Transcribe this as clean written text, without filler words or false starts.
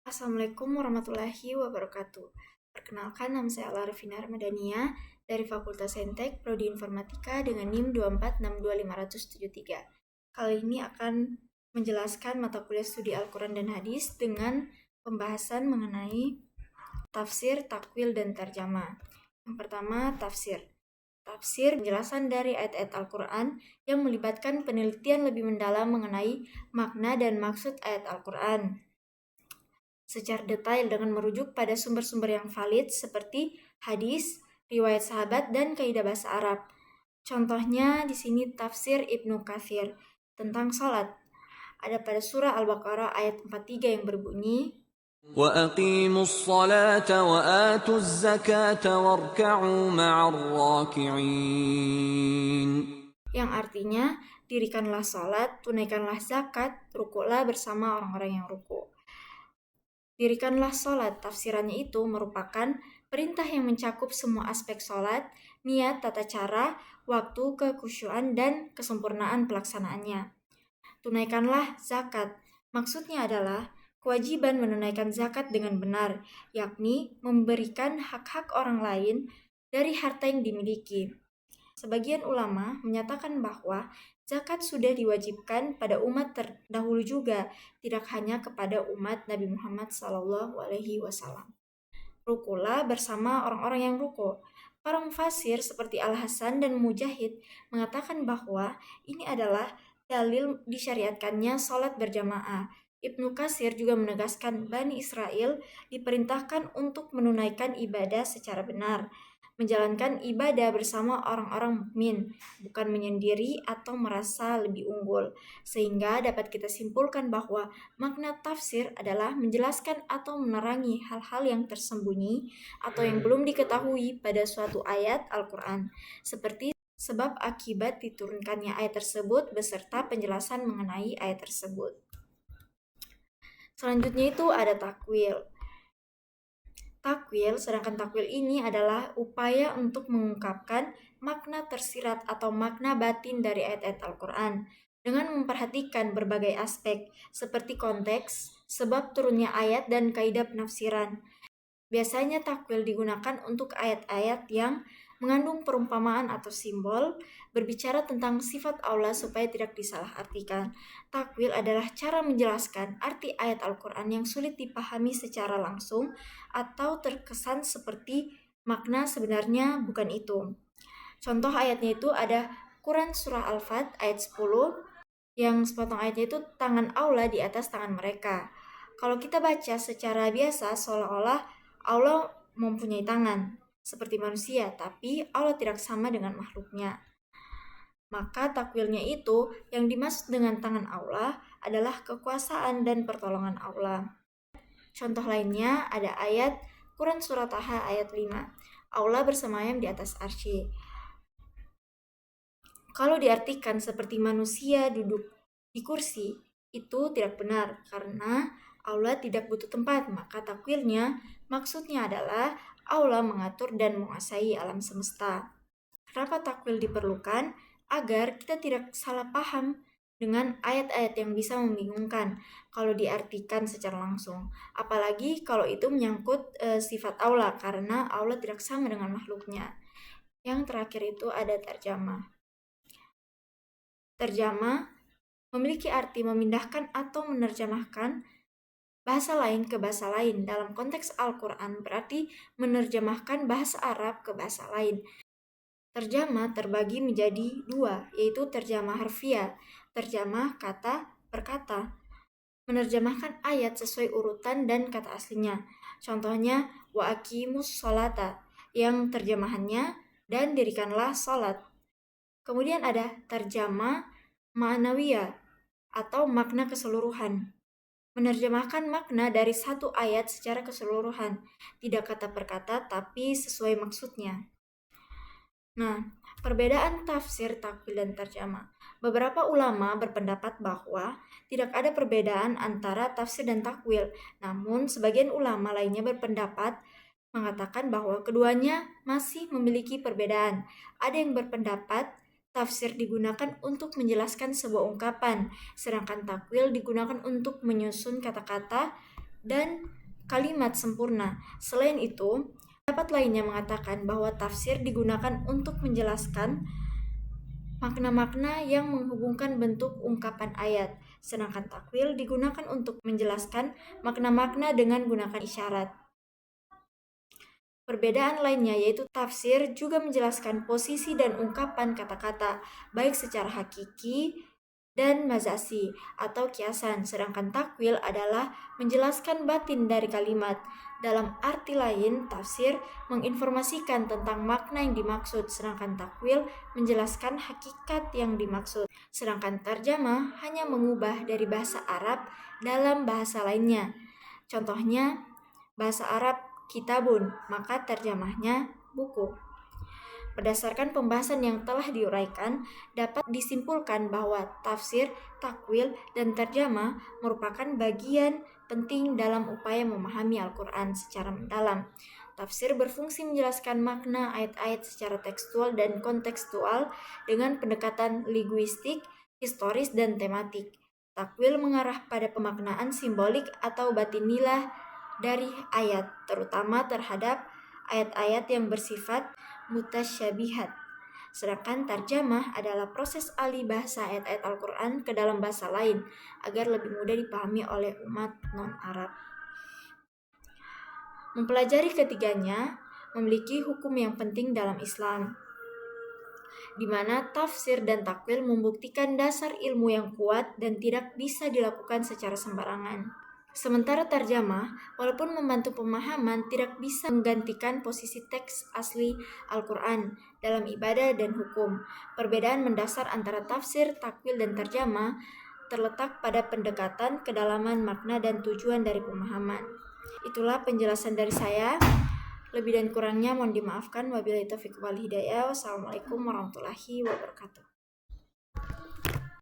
Assalamualaikum warahmatullahi wabarakatuh. Perkenalkan, nama saya Alarifina Ramadhania dari Fakultas Saintek, Prodi Informatika dengan NIM 2462573. Kali ini akan menjelaskan mata kuliah studi Al-Quran dan Hadis dengan pembahasan mengenai tafsir, takwil, dan tarjamah. Yang pertama, tafsir. Tafsir, penjelasan dari ayat-ayat Al-Quran yang melibatkan penelitian lebih mendalam mengenai makna dan maksud ayat Al-Quran secara detail dengan merujuk pada sumber-sumber yang valid seperti hadis, riwayat sahabat, dan kaidah bahasa Arab. Contohnya di sini tafsir Ibnu Katsir tentang salat. Ada pada surah Al-Baqarah ayat 43 yang berbunyi, وَأَقِيمُوا الصَّلَاةَ وَآتُوا الزَّكَاةَ وَارْكَعُوا مَعَ الرَّاكِعِينَ yang artinya dirikanlah salat, tunaikanlah zakat, rukuklah bersama orang-orang yang ruku. Dirikanlah sholat, tafsirannya itu merupakan perintah yang mencakup semua aspek sholat, niat, tata cara, waktu, kekhusyuan, dan kesempurnaan pelaksanaannya. Tunaikanlah zakat. Maksudnya adalah kewajiban menunaikan zakat dengan benar, yakni memberikan hak-hak orang lain dari harta yang dimiliki. Sebagian ulama menyatakan bahwa zakat sudah diwajibkan pada umat terdahulu juga, tidak hanya kepada umat Nabi Muhammad SAW. Rukulah bersama orang-orang yang ruku. Para mufasir seperti Al-Hasan dan Mujahid mengatakan bahwa ini adalah dalil disyariatkannya sholat berjamaah. Ibnu Katsir juga menegaskan Bani Israel diperintahkan untuk menunaikan ibadah secara benar, menjalankan ibadah bersama orang-orang mukmin, bukan menyendiri atau merasa lebih unggul. Sehingga dapat kita simpulkan bahwa makna tafsir adalah menjelaskan atau menerangi hal-hal yang tersembunyi atau yang belum diketahui pada suatu ayat Al-Quran, seperti sebab akibat diturunkannya ayat tersebut beserta penjelasan mengenai ayat tersebut. Selanjutnya itu ada takwil. Sedangkan takwil ini adalah upaya untuk mengungkapkan makna tersirat atau makna batin dari ayat-ayat Al-Quran dengan memperhatikan berbagai aspek seperti konteks, sebab turunnya ayat, dan kaidah penafsiran. Biasanya takwil digunakan untuk ayat-ayat yang mengandung perumpamaan atau simbol, berbicara tentang sifat Allah supaya tidak disalahartikan. Takwil adalah cara menjelaskan arti ayat Al-Quran yang sulit dipahami secara langsung atau terkesan seperti makna sebenarnya bukan itu. Contoh ayatnya itu ada Quran Surah Al-Fat ayat 10, yang sepotong ayatnya itu tangan Allah di atas tangan mereka. Kalau kita baca secara biasa seolah-olah Allah mempunyai tangan seperti manusia, tapi Allah tidak sama dengan makhluknya. Maka takwilnya itu yang dimaksud dengan tangan Allah adalah kekuasaan dan pertolongan Allah. Contoh lainnya ada ayat Quran Surat Taha ayat 5. Allah bersemayam di atas arsy. Kalau diartikan seperti manusia duduk di kursi, itu tidak benar karena Allah tidak butuh tempat, maka takwilnya maksudnya adalah Allah mengatur dan menguasai alam semesta. Kenapa takwil diperlukan? Agar kita tidak salah paham dengan ayat-ayat yang bisa membingungkan kalau diartikan secara langsung. Apalagi kalau itu menyangkut sifat Allah, karena Allah tidak sama dengan makhluknya. Yang terakhir itu ada terjemah. Terjemah memiliki arti memindahkan atau menerjemahkan bahasa lain ke bahasa lain. Dalam konteks Al-Quran berarti menerjemahkan bahasa Arab ke bahasa lain. Terjemah terbagi menjadi dua, yaitu terjemah harfiah, terjemah kata per kata, menerjemahkan ayat sesuai urutan dan kata aslinya. Contohnya, wa aqimus sholata, yang terjemahannya, dan dirikanlah sholat. Kemudian ada terjemah ma'nawiyah, atau makna keseluruhan. Menerjemahkan makna dari satu ayat secara keseluruhan, tidak kata per kata, tapi sesuai maksudnya. Nah, perbedaan tafsir, takwil, dan terjemah. Beberapa ulama berpendapat bahwa tidak ada perbedaan antara tafsir dan takwil, namun sebagian ulama lainnya berpendapat mengatakan bahwa keduanya masih memiliki perbedaan. Ada yang berpendapat tafsir digunakan untuk menjelaskan sebuah ungkapan, sedangkan takwil digunakan untuk menyusun kata-kata dan kalimat sempurna. Selain itu, pendapat lainnya mengatakan bahwa tafsir digunakan untuk menjelaskan makna-makna yang menghubungkan bentuk ungkapan ayat, sedangkan takwil digunakan untuk menjelaskan makna-makna dengan gunakan isyarat. Perbedaan lainnya yaitu tafsir juga menjelaskan posisi dan ungkapan kata-kata, baik secara hakiki dan mazasi atau kiasan, sedangkan takwil adalah menjelaskan batin dari kalimat. Dalam arti lain, tafsir menginformasikan tentang makna yang dimaksud, sedangkan takwil menjelaskan hakikat yang dimaksud. Sedangkan tarjamah hanya mengubah dari bahasa Arab dalam bahasa lainnya. Contohnya, bahasa Arab kitabun, maka terjemahnya buku. Berdasarkan pembahasan yang telah diuraikan, dapat disimpulkan bahwa tafsir, takwil, dan terjemah merupakan bagian penting dalam upaya memahami Al-Quran secara mendalam. Tafsir berfungsi menjelaskan makna ayat-ayat secara tekstual dan kontekstual dengan pendekatan linguistik, historis, dan tematik. Takwil mengarah pada pemaknaan simbolik atau batinilah dari ayat, terutama terhadap ayat-ayat yang bersifat mutasyabihat. Sedangkan tarjamah adalah proses alih bahasa ayat-ayat Al-Quran ke dalam bahasa lain agar lebih mudah dipahami oleh umat non-Arab. Mempelajari ketiganya memiliki hukum yang penting dalam Islam, di mana tafsir dan takwil membuktikan dasar ilmu yang kuat dan tidak bisa dilakukan secara sembarangan. Sementara tarjamah, walaupun membantu pemahaman, tidak bisa menggantikan posisi teks asli Al-Quran dalam ibadah dan hukum. Perbedaan mendasar antara tafsir, takwil, dan tarjamah terletak pada pendekatan, kedalaman makna, dan tujuan dari pemahaman. Itulah penjelasan dari saya. Lebih dan kurangnya mohon dimaafkan. Wabillahi taufiq wal hidayah. Wassalamualaikum warahmatullahi wabarakatuh.